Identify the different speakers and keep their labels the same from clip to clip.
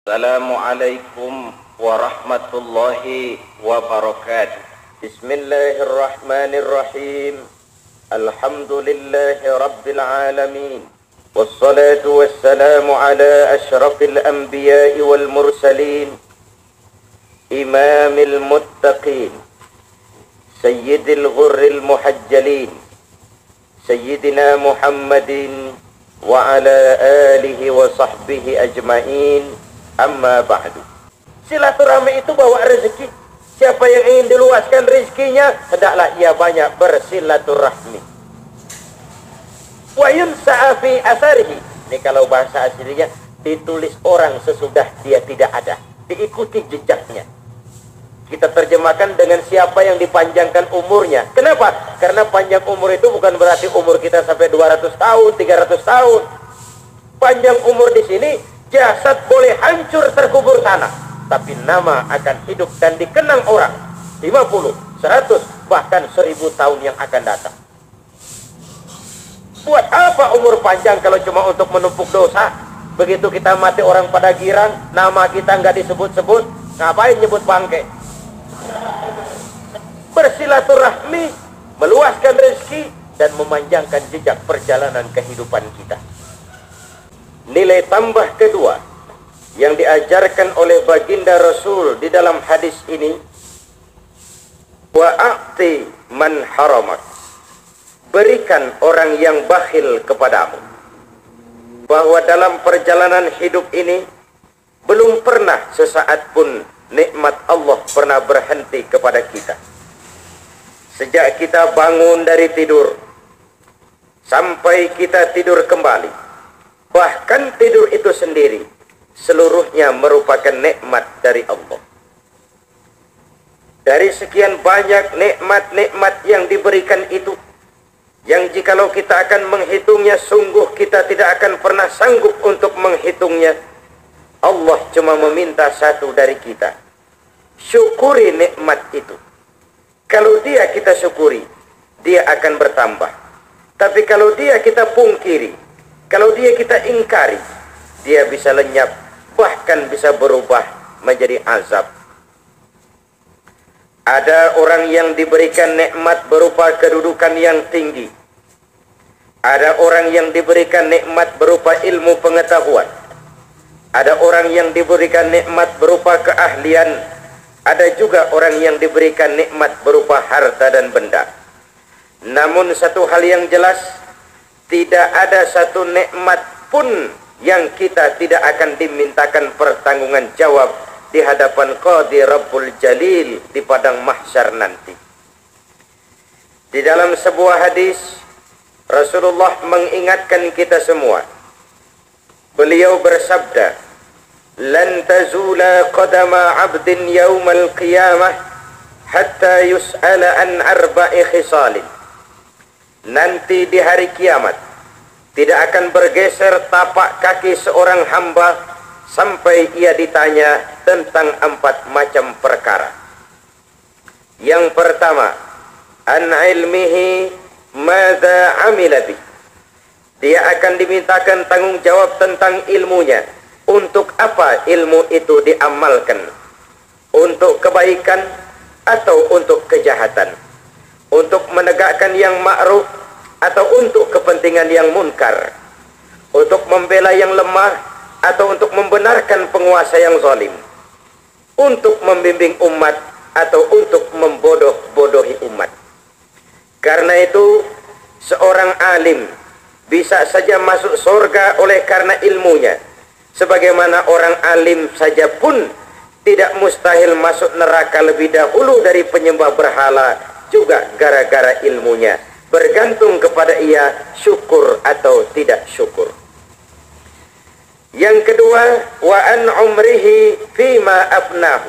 Speaker 1: Assalamualaikum warahmatullahi wabarakatuh. Bismillahirrahmanirrahim. Alhamdulillahi rabbil alamin. Wassalatu wassalamu ala ashrafil anbiya'i wal mursalin, imamil muttaqin, sayyidil ghurril muhajjalin, sayyidina Muhammadin wa ala alihi wa sahbihi ajma'in. Amma ba'du. Silaturahmi itu bawa rezeki. Siapa yang ingin diluaskan rezekinya, hendaklah ia banyak bersilaturahmi. Wa yunsa'a fi asarihi. Ini kalau bahasa aslinya, ditulis orang sesudah dia tidak ada, diikuti jejaknya. Kita terjemahkan dengan siapa yang dipanjangkan umurnya. Kenapa? Karena panjang umur itu bukan berarti umur kita sampai 200 tahun, 300 tahun. Panjang umur di sini, jasad boleh hancur terkubur tanah, tapi nama akan hidup dan dikenang orang 50, 100, bahkan 1000 tahun yang akan datang. Buat apa umur panjang kalau cuma untuk menumpuk dosa? Begitu kita mati orang pada girang, nama kita nggak disebut-sebut, ngapain nyebut bangke? Bersilaturahmi, meluaskan rezeki, dan memanjangkan jejak perjalanan kehidupan kita. Nilai tambah kedua yang diajarkan oleh baginda Rasul di dalam hadis ini, wa'ati man haramak, berikan orang yang bakhil kepadamu. Bahwa dalam perjalanan hidup ini belum pernah sesaat pun nikmat Allah pernah berhenti kepada kita. Sejak kita bangun dari tidur sampai kita tidur kembali, bahkan tidur itu sendiri, seluruhnya merupakan nikmat dari Allah. Dari sekian banyak nikmat-nikmat yang diberikan itu, yang jikalau kita akan menghitungnya, sungguh kita tidak akan pernah sanggup untuk menghitungnya. Allah cuma meminta satu dari kita: syukuri nikmat itu. Kalau dia kita syukuri, dia akan bertambah. Tapi kalau dia kita pungkiri, kalau dia kita ingkari, dia bisa lenyap, bahkan bisa berubah menjadi azab. Ada orang yang diberikan nikmat berupa kedudukan yang tinggi. Ada orang yang diberikan nikmat berupa ilmu pengetahuan. Ada orang yang diberikan nikmat berupa keahlian. Ada juga orang yang diberikan nikmat berupa harta dan benda. Namun satu hal yang jelas, tidak ada satu nikmat pun yang kita tidak akan dimintakan pertanggungan jawab di hadapan Qadi Rabbul Jalil di padang mahsyar nanti. Di dalam sebuah hadis, Rasulullah mengingatkan kita semua. Beliau bersabda, "Lan tazula qadama 'abdin yaumal qiyamah hatta yus'ala an arba'i khisalin." Nanti di hari kiamat tidak akan bergeser tapak kaki seorang hamba sampai ia ditanya tentang 4 macam perkara. Yang pertama, an ilmihi madza amila bi. Dia akan dimintakan tanggung jawab tentang ilmunya. Untuk apa ilmu itu diamalkan? Untuk kebaikan atau untuk kejahatan? Untuk menegakkan yang ma'ruf atau untuk kepentingan yang munkar? Untuk membela yang lemah atau untuk membenarkan penguasa yang zalim? Untuk membimbing umat atau untuk membodoh-bodohi umat? Karena itu, seorang alim bisa saja masuk surga oleh karena ilmunya, sebagaimana orang alim saja pun tidak mustahil masuk neraka lebih dahulu dari penyembah berhala, juga gara-gara ilmunya. Bergantung kepada ia syukur atau tidak syukur. Yang kedua, wa an umrihi fima afnahu.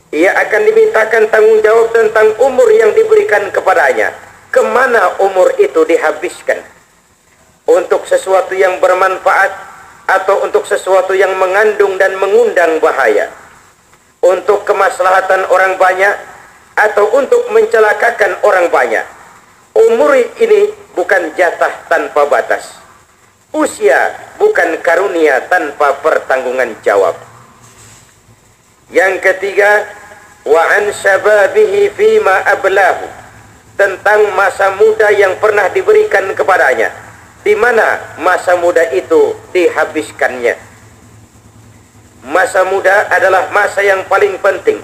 Speaker 1: Ia akan dimintakan tanggung jawab tentang umur yang diberikan kepadanya. Kemana umur itu dihabiskan? Untuk sesuatu yang bermanfaat atau untuk sesuatu yang mengandung dan mengundang bahaya? Untuk kemaslahatan orang banyak atau untuk mencelakakan orang banyak? Umur ini bukan jatah tanpa batas. Usia bukan karunia tanpa pertanggungan jawab. Yang ketiga, wa an syababihi fima ablahu, tentang masa muda yang pernah diberikan kepadanya, di mana masa muda itu dihabiskannya. Masa muda adalah masa yang paling penting,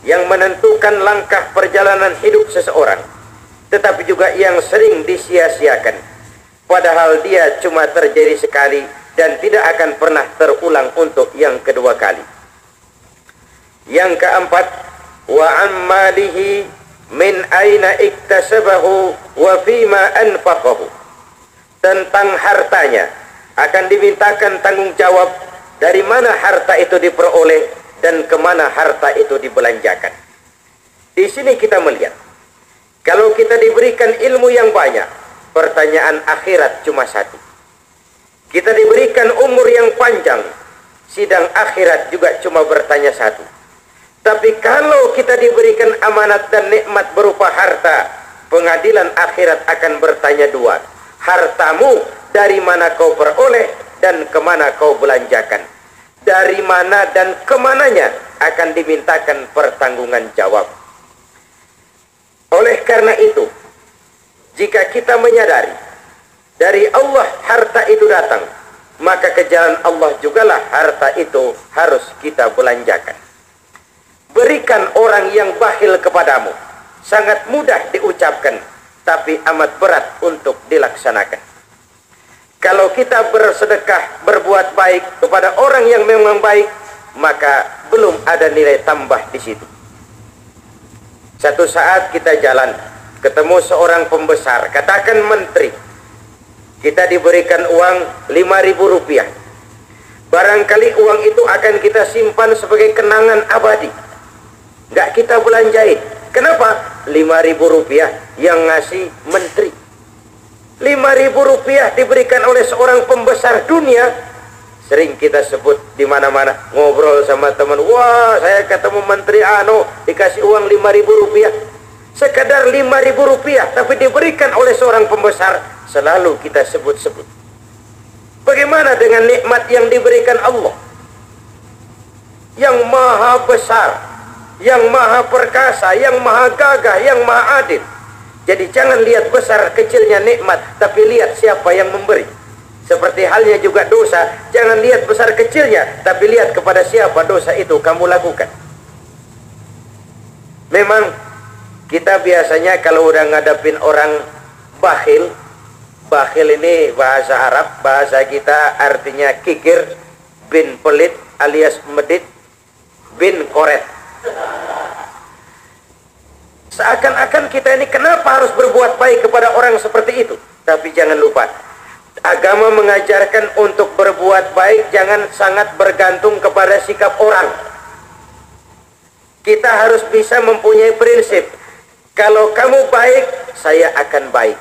Speaker 1: yang menentukan langkah perjalanan hidup seseorang, tetapi juga yang sering disia-siakan, padahal dia cuma terjadi sekali dan tidak akan pernah terulang untuk yang kedua kali. Yang keempat, wa ammalihi min aina iktasabahu wa fima anfaqahu, tentang hartanya akan dimintakan tanggung jawab, dari mana harta itu diperoleh dan kemana harta itu dibelanjakan. Di sini kita melihat, kalau kita diberikan ilmu yang banyak, pertanyaan akhirat cuma satu. Kita diberikan umur yang panjang, sidang akhirat juga cuma bertanya satu. Tapi kalau kita diberikan amanat dan nikmat berupa harta, pengadilan akhirat akan bertanya dua. Hartamu dari mana kau peroleh dan kemana kau belanjakan. Dari mana dan kemananya akan dimintakan pertanggungan jawab. Oleh karena itu, jika kita menyadari dari Allah harta itu datang, maka ke jalan Allah jugalah harta itu harus kita belanjakan. Berikan orang yang bakhil kepadamu, sangat mudah diucapkan, tapi amat berat untuk dilaksanakan. Kalau kita bersedekah, berbuat baik kepada orang yang memang baik, maka belum ada nilai tambah di situ. Satu saat kita jalan, ketemu seorang pembesar, katakan menteri. Kita diberikan uang 5.000 rupiah. Barangkali uang itu akan kita simpan sebagai kenangan abadi. Nggak kita belanjain. Kenapa? 5.000 rupiah yang ngasih menteri. 5.000 rupiah diberikan oleh seorang pembesar dunia. Sering kita sebut di mana-mana, ngobrol sama teman, wah saya ketemu menteri dikasih uang 5.000 rupiah. Sekadar 5.000 rupiah, tapi diberikan oleh seorang pembesar, selalu kita sebut-sebut. Bagaimana dengan nikmat yang diberikan Allah, yang maha besar, yang maha perkasa, yang maha gagah, yang maha adil? Jadi jangan lihat besar kecilnya nikmat, tapi lihat siapa yang memberi. Seperti halnya juga dosa, jangan lihat besar kecilnya, tapi lihat kepada siapa dosa itu kamu lakukan. Memang kita biasanya kalau udah ngadepin orang bakhil, bakhil ini bahasa Arab, bahasa kita artinya kikir, bin pelit alias medit, bin koret. Seakan-akan kita ini kenapa harus berbuat baik kepada orang seperti itu? Tapi jangan lupa, agama mengajarkan untuk berbuat baik jangan sangat bergantung kepada sikap orang. Kita harus bisa mempunyai prinsip. Kalau kamu baik, saya akan baik.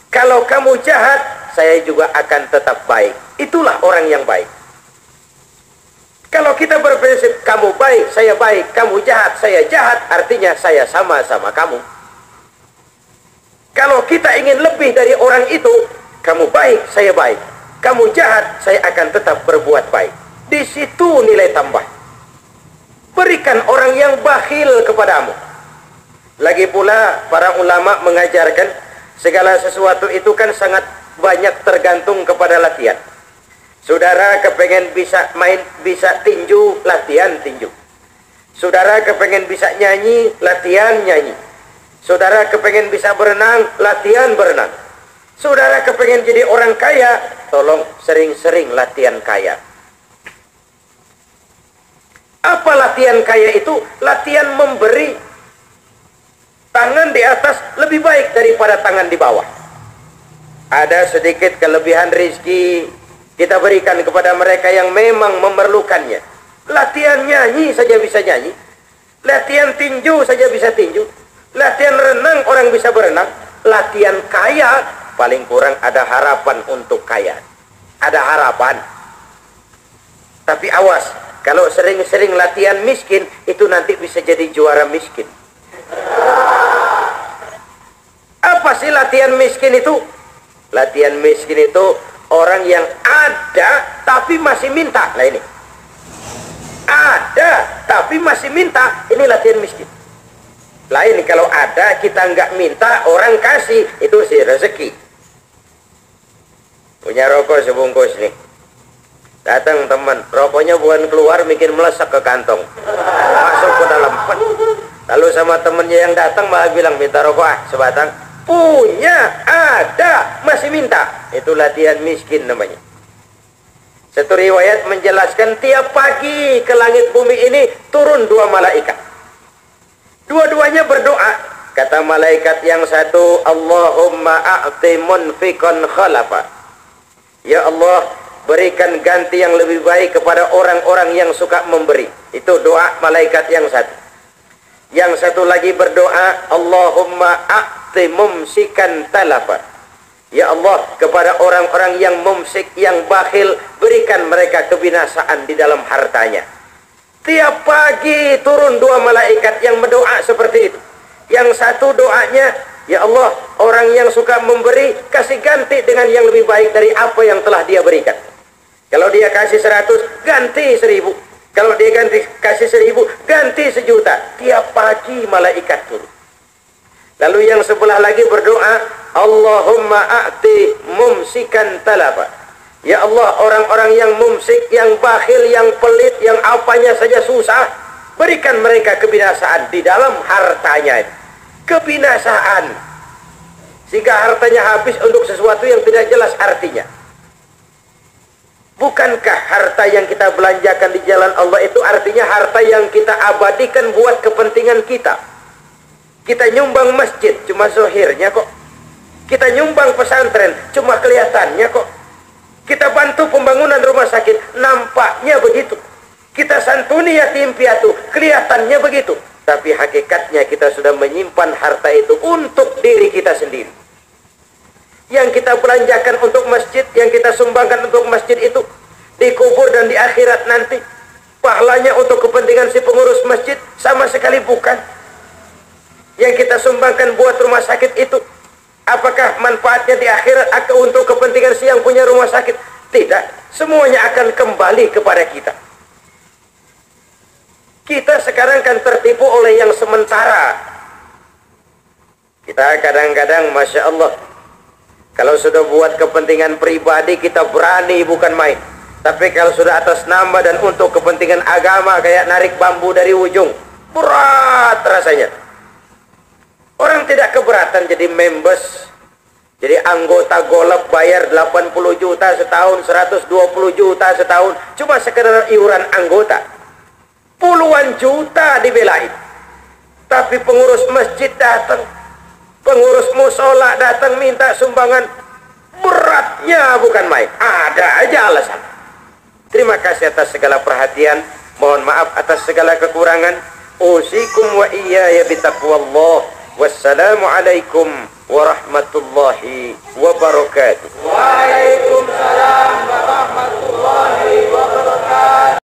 Speaker 1: Kalau kamu jahat, saya juga akan tetap baik. Itulah orang yang baik. Kalau kita berprinsip, kamu baik, saya baik, kamu jahat, saya jahat, artinya saya sama-sama kamu. Kalau kita ingin lebih dari orang itu, kamu baik, saya baik, kamu jahat, saya akan tetap berbuat baik. Di situ nilai tambah. Berikan orang yang bakhil kepadamu. Lagi pula para ulama mengajarkan segala sesuatu itu kan sangat banyak tergantung kepada latihan. Saudara kepengen bisa main, bisa tinju, latihan tinju. Saudara kepengen bisa nyanyi, latihan nyanyi. Saudara kepengen bisa berenang, latihan berenang. Saudara kepengen jadi orang kaya, tolong sering-sering latihan kaya. Apa latihan kaya itu? Latihan memberi. Tangan di atas lebih baik daripada tangan di bawah. Ada sedikit kelebihan rezeki kita berikan kepada mereka yang memang memerlukannya. Latihan nyanyi saja bisa nyanyi. Latihan tinju saja bisa tinju. Latihan renang orang bisa berenang. Latihan kaya paling kurang ada harapan untuk kaya. Ada harapan. Tapi awas, kalau sering-sering latihan miskin, itu nanti bisa jadi juara miskin. Apa sih latihan miskin itu? Latihan miskin itu Orang yang ada tapi masih minta. Nah ini. Ada tapi masih minta. Ini latihan miskin. Lain kalau ada kita nggak minta, orang kasih, itu sih rezeki. Punya rokok sebungkus nih. Datang teman, rokoknya bukan keluar, bikin melesak ke kantong. Masuk ke dalam. Lalu sama temennya yang datang malah bilang, minta rokok sebatang. Punya, ada, masih minta. Itu latihan miskin namanya. Satu riwayat menjelaskan tiap pagi ke langit bumi ini turun 2 malaikat. Dua-duanya berdoa. Kata malaikat yang satu, Allahumma a'ti munfiqan khalafa. Ya Allah, berikan ganti yang lebih baik kepada orang-orang yang suka memberi. Itu doa malaikat yang satu. Yang satu lagi berdoa, Allahumma a'ti mumsikan talafa. Ya Allah, kepada orang-orang yang mumsik, yang bakhil, berikan mereka kebinasaan di dalam hartanya. Tiap pagi turun 2 malaikat yang berdoa seperti itu. Yang satu doanya, ya Allah, orang yang suka memberi, kasih ganti dengan yang lebih baik dari apa yang telah dia berikan. Kalau dia kasih 100, ganti 1000. Kalau dia kasih 1000, ganti 1.000.000. Tiap pagi malaikat turun. Lalu yang sebelah lagi berdoa, Allahumma a'ti mumsikan talafa. Ya Allah, orang-orang yang mumsik, yang bakhil, yang pelit, yang apanya saja susah, berikan mereka kebinasaan di dalam hartanya. Kebinasaan. Sehingga hartanya habis untuk sesuatu yang tidak jelas artinya. Bukankah harta yang kita belanjakan di jalan Allah itu artinya harta yang kita abadikan buat kepentingan kita? Kita nyumbang masjid, cuma zohirnya kok. Kita nyumbang pesantren, cuma kelihatannya kok. Kita bantu pembangunan rumah sakit, nampaknya begitu. Kita santuni yatim piatu, kelihatannya begitu. Tapi hakikatnya kita sudah menyimpan harta itu untuk diri kita sendiri. Yang kita belanjakan untuk masjid, yang kita sumbangkan untuk masjid itu dikubur dan di akhirat nanti pahalanya untuk kepentingan si pengurus masjid sama sekali bukan. Yang kita sumbangkan buat rumah sakit itu, apakah manfaatnya di akhirat atau untuk kepentingan si yang punya rumah sakit? Tidak, semuanya akan kembali kepada kita. Kita sekarang kan tertipu oleh yang sementara. Kita kadang-kadang Masya Allah, kalau sudah buat kepentingan pribadi kita berani bukan main. Tapi kalau sudah atas nama dan untuk kepentingan agama, kayak narik bambu dari ujung, berat rasanya. Orang tidak keberatan jadi members, jadi anggota golep, bayar 80 juta setahun, 120 juta setahun, cuma sekedar iuran anggota. Puluhan juta dibelain. Tapi pengurus masjid datang, pengurus musola datang minta sumbangan, beratnya bukan main. Ada aja alasan. Terima kasih atas segala perhatian. Mohon maaf atas segala kekurangan. Usikum wa iyaya bitaqwallah. Wassalamualaikum warahmatullahi wabarakatuh.
Speaker 2: Waalaikumsalam warahmatullahi